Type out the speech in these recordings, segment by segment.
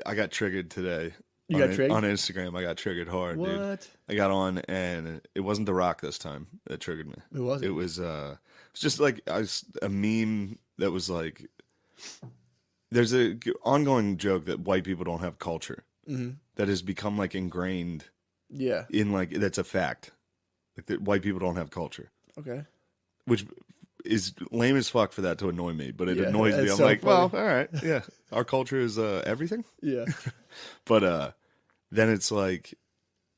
I got triggered today. You got triggered? On Instagram. I got triggered hard, dude. What? I got on, and it wasn't The Rock this time that triggered me. Who was it? It was just like a meme that was like, there's a ongoing joke that white people don't have culture that has become like ingrained. Yeah. In like that's a fact, like that white people don't have culture. Okay. Which is lame as fuck for that to annoy me, but it Yeah, annoys me. it's I'm so like, funny. well, all right, yeah, our culture is everything. Yeah. But then it's like,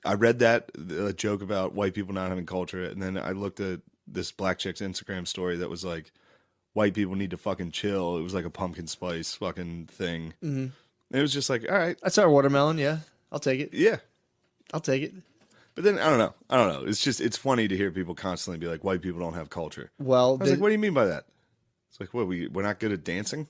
I read that joke about white people not having culture, and then I looked at this black chick's Instagram story that was like, white people need to fucking chill. It was like a pumpkin spice fucking thing. Mm-hmm. It was just like, all right, That's our watermelon. Yeah. I'll take it. yeah. I'll take it. But then I don't know. It's just it's funny to hear people constantly be like, white people don't have culture. Well, I was like, what do you mean by that? It's like, what, we're not good at dancing?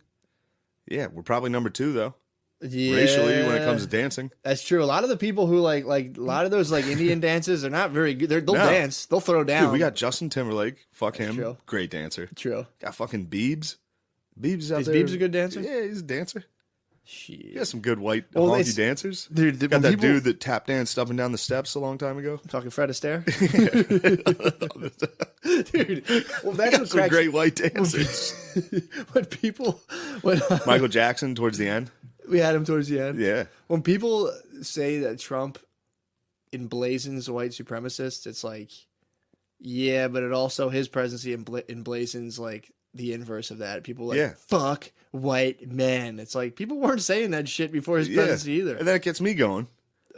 Yeah, we're probably number 2 though. yeah, Racially when it comes to dancing. That's true. A lot of the people who like a lot of those like Indian dances are not very good. They'll No. dance. They'll throw down. Dude, we got Justin Timberlake. Fuck him. true. Great dancer. True. Got fucking Biebs. Biebs out Is there. Biebs a good dancer? Yeah, he's a dancer. Shit. You got some good white Well, honky it's- dancers. Dude, Got when that people- dude that tap danced up and down the steps a long time ago. Talking Fred Astaire? Dude, well, that's Got what some cracks great white dancers. when people when Michael Jackson towards the end. we had him towards the end. Yeah. When people say that Trump emblazons white supremacists, it's like, yeah, but it also his presidency emblazons like the inverse of that. People are like, Yeah. fuck white men. It's like people weren't saying that shit before his presidency either. And then it gets me going.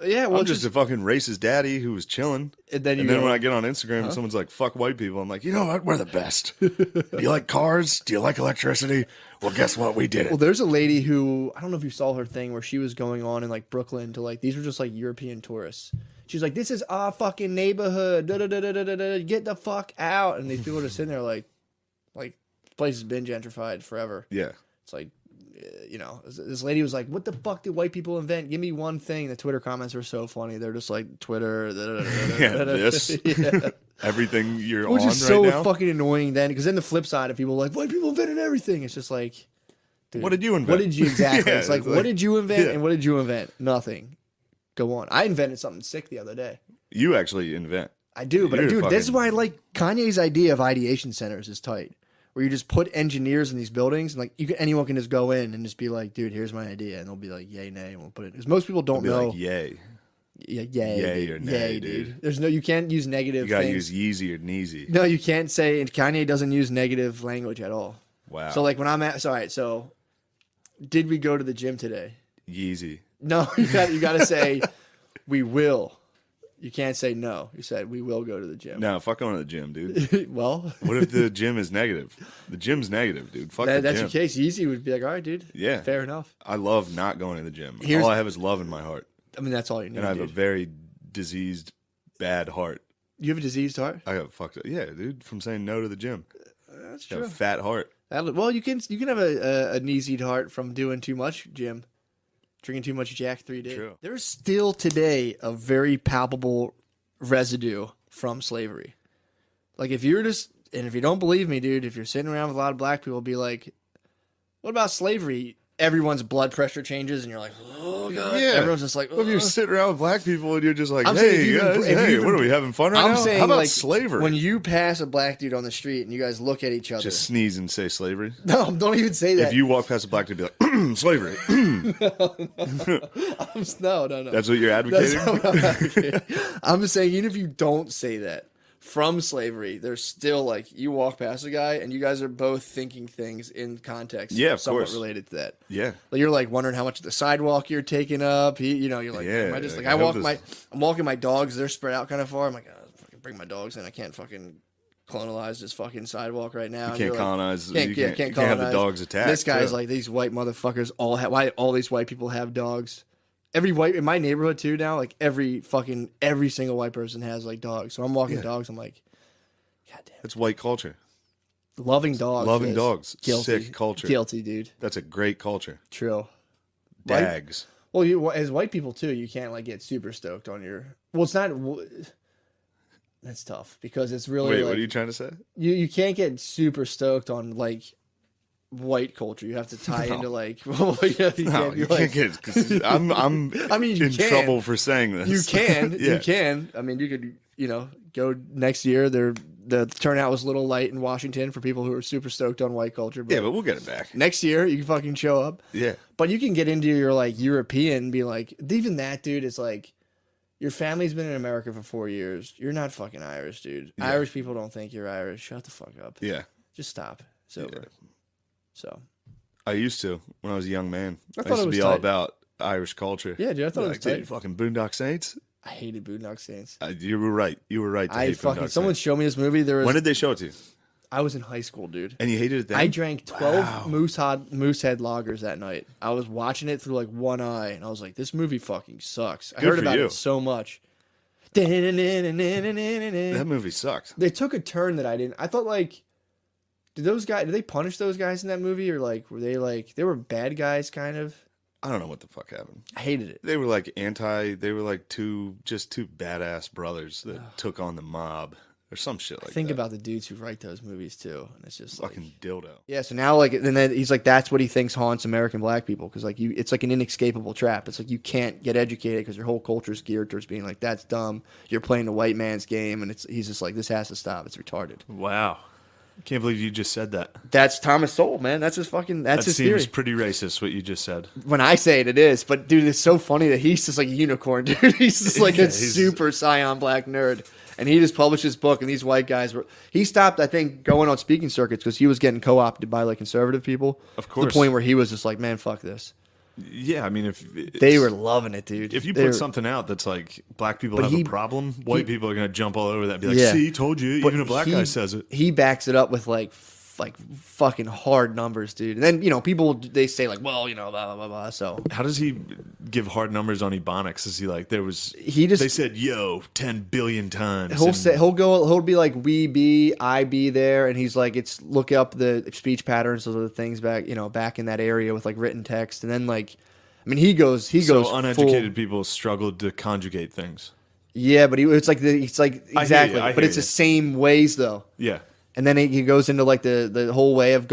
Yeah, well, I'm just a fucking racist daddy who was chilling. and then you And then go, when I get on Instagram and someone's like, fuck white people, I'm like, you know what? We're the best. Do you like cars? Do you like electricity? Well, guess what? We did it. well, there's a lady who I don't know if you saw her thing where she was going on in like Brooklyn to like these were just like European tourists. She's like, "This is our fucking neighborhood. Da, da, da, da, da, da, da. Get the fuck out!" And these people are just sitting there like the place has been gentrified forever. Yeah. It's like, you know, this lady was like, "What the fuck did white people invent? Give me one thing." The Twitter comments were so funny. They're just like Twitter. Da, da, da, da, Yeah, da, da. this. Yeah. Everything you're Which on is so right now. fucking annoying then, because then the flip side of people are like, white people invented everything. It's just like, dude, What did you invent? What did you exactly? Yeah, it's like, it's what like- did you invent yeah. and what did you invent? Nothing. Go on. I invented something sick the other day. You actually invent. I do, but You're dude, this is fucking- why I like Kanye's idea of ideation centers is tight. Where you just put engineers in these buildings and like anyone can just go in and just be like, dude, here's my idea, and they'll be like, yay, nay, and we'll put it. Because most people don't Be know. like, yay. Yeah, yay, Yay dude. or nay, Yay, dude. There's no, you can't use negative. You gotta things. use Yeezy or Neezy. No, you can't say. And Kanye doesn't use negative language at all. Wow. So like when I'm at, all right. So, did we go to the gym today? Yeezy. No, you got to say, we will. You can't say no. You said we will go to the gym. No, fuck going to the gym, dude. Well, What if the gym is negative? The gym's negative, dude. Fuck the that's gym. your case. Easy would be like, all right, dude. Yeah. Fair enough. I love not going to the gym. Here's- all I have is love in my heart. I mean, that's all you need. And I have dude. a very diseased, bad heart. You have a diseased heart. I got fucked up. Yeah, dude, from saying no to the gym. That's Got a true. fat heart. Well, you can have a diseased heart from doing too much gym, drinking too much Jack 3D. True. There's still today a very palpable residue from slavery. Like if you're just, and if you don't believe me, dude, if you're sitting around with a lot of black people, be like, what about slavery? Everyone's blood pressure changes, and you're like, oh god. Yeah. Everyone's just like, Well, if you're "Ugh." sitting around with black people and you're just like, I'm saying if hey, you even- guys, if you hey, even- what are we having fun right I'm now? saying How about like slavery? when you pass a black dude on the street and you guys look at each other. Just sneeze and say slavery. No, don't even say that. If you walk past a black dude, be like, slavery. no. That's what you're That's advocating? not what I'm advocating. I'm just saying, even if you don't say that, from slavery, there's still like you walk past a guy and you guys are both thinking things in context, Yeah, of somewhat course. related to that. Yeah. Like you're like wondering how much of the sidewalk you're taking up. You're like, Yeah, am I just like I I hope walk this- I'm walking my dogs. They're spread out kind of far. I'm like, oh, fucking bring my dogs in. I can't fucking colonize this fucking sidewalk right now. You And can't you're like, colonize. Can't, you can't, can't have the colonize. dogs attacked. This guy's too. like, these white motherfuckers why all these white people have dogs. Every white in my neighborhood too now, like every single white person has like dogs. So I'm walking Yeah. dogs. I'm like, God damn. That's white culture. Loving dogs. Loving is dogs. Guilty. Sick culture. Guilty, dude. That's a great culture. True. White- Dags. Well, you as white people too, you can't like get super stoked on your. Well, it's not. That's tough because it's really Wait, like, what are you trying to say? you can't get super stoked on like white culture. You have to tie into like, well, yeah, you No, can't be you like, can't get. Cause I'm I mean, you in can. trouble for saying this. You can, Yeah. you can. I mean, you could, go next year. The turnout was a little light in Washington for people who are super stoked on white culture. But Yeah, but we'll get it back. next year you can fucking show up. Yeah. But you can get into your like European, and be like, even that dude is like, your family's been in America for 4 years. You're not fucking Irish, dude. Yeah. Irish people don't think you're Irish. Shut the fuck up. Yeah. Just stop. It's over. Yeah. So. I used to when I was a young man. I I thought used it to was be all tight. about Irish culture. Yeah, dude, I thought it was Like, dude, tight. fucking Boondock Saints. I hated Boondock Saints. You were right. You were right. To I hate fucking Boondock someone Saints. showed me this movie. When did they show it to you? I was in high school, dude. And you hated it then? I drank 12 Wow. Moosehead lagers that night. I was watching it through like one eye, and I was like, "This movie fucking sucks." I Good heard for about you. it so much. That They movie sucks. took a turn that I didn't. I thought like, did they punish those guys in that movie, or like were they were bad guys kind of? I don't know what the fuck happened. I hated it. They were like they were like two badass brothers that took on the mob or some shit like Think that. about the dudes who write those movies too, and it's just like, Fucking dildo. yeah. So now like, and then he's like, that's what he thinks haunts American black people, because like it's like an inescapable trap. It's like you can't get educated because your whole culture is geared towards being like, that's dumb. You're playing the white man's game, and he's just like, this has to stop. It's retarded. Wow. Can't believe you just said that. That's Thomas Sowell, man. That's his fucking. That's That his seems theory. pretty racist, what you just said. When I say it, it is. But dude, it's so funny that he's just like a unicorn, dude. He's just like Yeah, a he's- super scion black nerd. And he just published his book, and these white guys were. He stopped, I think, going on speaking circuits because he was getting co-opted by like conservative people. Of To course. the point where he was just like, man, fuck this. Yeah, I mean, if They were loving it, dude. if you They put were- something out that's like black people But have he- a problem, white people are gonna jump all over that and be like, Yeah. "See, told you." but Even a black he- guy says it. He backs it up with like fucking hard numbers, dude. And then people they say like, well, blah blah blah blah. So How does he give hard numbers on Ebonics? Is he like there was? he just They said "yo" 10 billion times. He'll and- say he'll be like we be I be there, and he's like it's look up the speech patterns of the things back back in that area with like written text, and then like I mean he goes so uneducated full, people struggled to conjugate things. yeah, but it's like exactly, I but hear it's you. the same ways though, Yeah, and then he goes into like the whole way of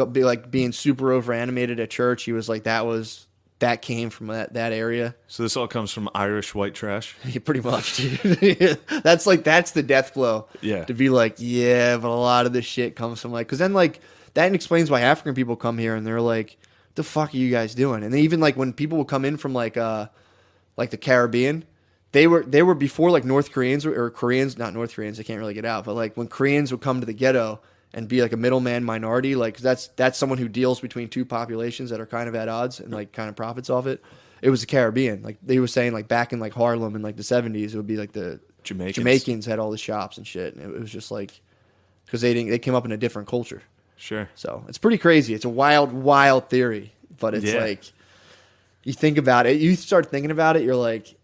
being super over animated at church. He was like that came from that area. so this all comes from Irish white trash. Yeah, pretty much, dude. That's the death blow. Yeah. To be like, yeah, but a lot of this shit comes from like, because then like that explains why African people come here and they're like, the fuck are you guys doing? And even like when people would come in from like the Caribbean, they were before like North Koreans or Koreans, not North Koreans, they can't really get out, but like when Koreans would come to the ghetto and be like a middleman minority, like that's someone who deals between two populations that are kind of at odds and like kind of profits off it. It was the Caribbean. Like they were saying like back in like Harlem in like the 70s, it would be like the Jamaicans had all the shops and shit. And it was just like, because they came up in a different culture. Sure. So it's pretty crazy. It's a wild, wild theory, but it's Yeah. like, you think about it, you start thinking about it, you're like,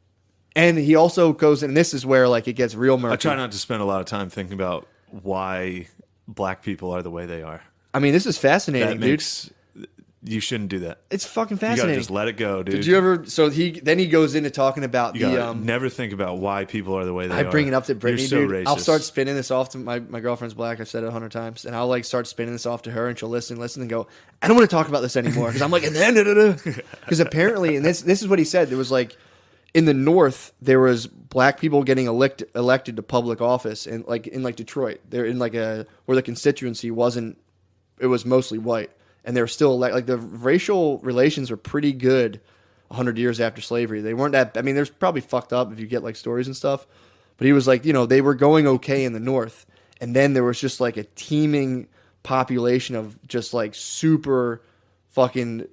and he also goes, and this is where like it gets real murky. I try not to spend a lot of time thinking about why black people are the way they are. I mean, this is fascinating, That dude. makes you shouldn't do that. It's fucking You gotta fascinating. just let it go, dude. Did you ever? So he goes into talking about You the gotta never think about why people are the way they I are. bring it up to Brittany, You're so dude. racist. I'll start spinning this off to my girlfriend's black. I've said it 100 times, and I'll like start spinning this off to her, and she'll listen, and go, I don't want to talk about this anymore because I'm like, and then because apparently, and this is what he said. There was like in the North, there was black people getting elected to public office, and like in like Detroit, they're in like where the constituency wasn't. It was mostly white, and they were still like the racial relations were pretty good 100 years after slavery. They weren't that. I mean, there's probably fucked up if you get like stories and stuff, but he was like, they were going okay in the North, and then there was just like a teeming population of just like super fucking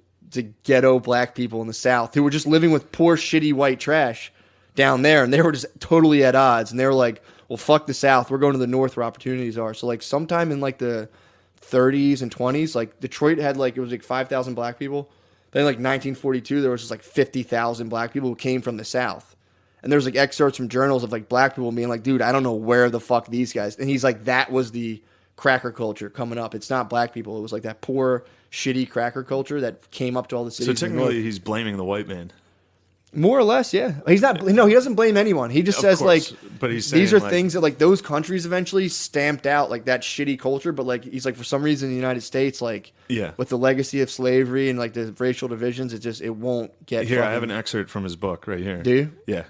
ghetto black people in the South who were just living with poor shitty white trash down there, and they were just totally at odds, and they were like, well, fuck the South, we're going to the North where opportunities are. So like sometime in like the 30s and 20s, like Detroit had like, it was like 5,000 black people. Then like 1942, there was just like 50,000 black people who came from the South. And there's like excerpts from journals of like black people being like, dude, I don't know where the fuck these guys. And he's like, that was the cracker culture coming up. It's not black people. It was like that poor, shitty cracker culture that came up to all the cities. So in the North. technically, he's blaming the white man. More or less, yeah. He's not. No, he doesn't blame anyone. He just Of says course, like, but he's these saying, are like- things that like those countries eventually stamped out like that shitty culture. But like he's like for some reason in the United States like Yeah. with the legacy of slavery and like the racial divisions, it won't get. Here, I fucking- have an excerpt from his book right here. Do you? Yeah.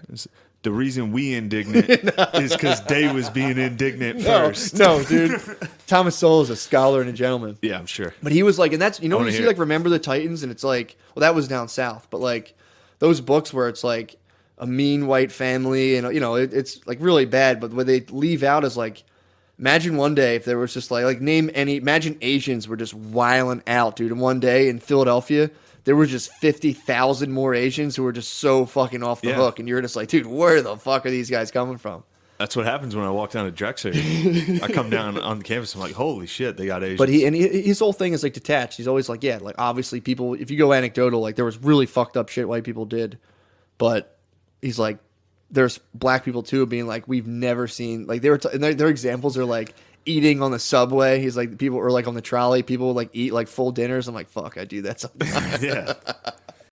The reason we indignant is because they was being indignant No, first. no, dude. Thomas Sowell is a scholar and a gentleman. Yeah, I'm sure. But he was like, and that's when wanna you see hear like it. Remember the Titans, and it's like, well, that was down south, but like those books where it's like a mean white family, and it's like really bad. But what they leave out is like, imagine one day if there was just imagine Asians were just wiling out, dude. And one day in Philadelphia, there were just 50,000 more Asians who were just so fucking off the Yeah. hook, and you're just like, dude, where the fuck are these guys coming from? That's what happens when I walk down to Drexel. I come down on the campus. I'm like, holy shit, they got Asians. But his whole thing is like detached. He's always like, yeah, like obviously people. If you go anecdotal, like there was really fucked up shit white people did, but he's like, there's black people too being like, we've never seen like and their examples are like eating on the subway. He's like people or like on the trolley, people would like eat like full dinners. I'm like, fuck, I do that sometimes. yeah.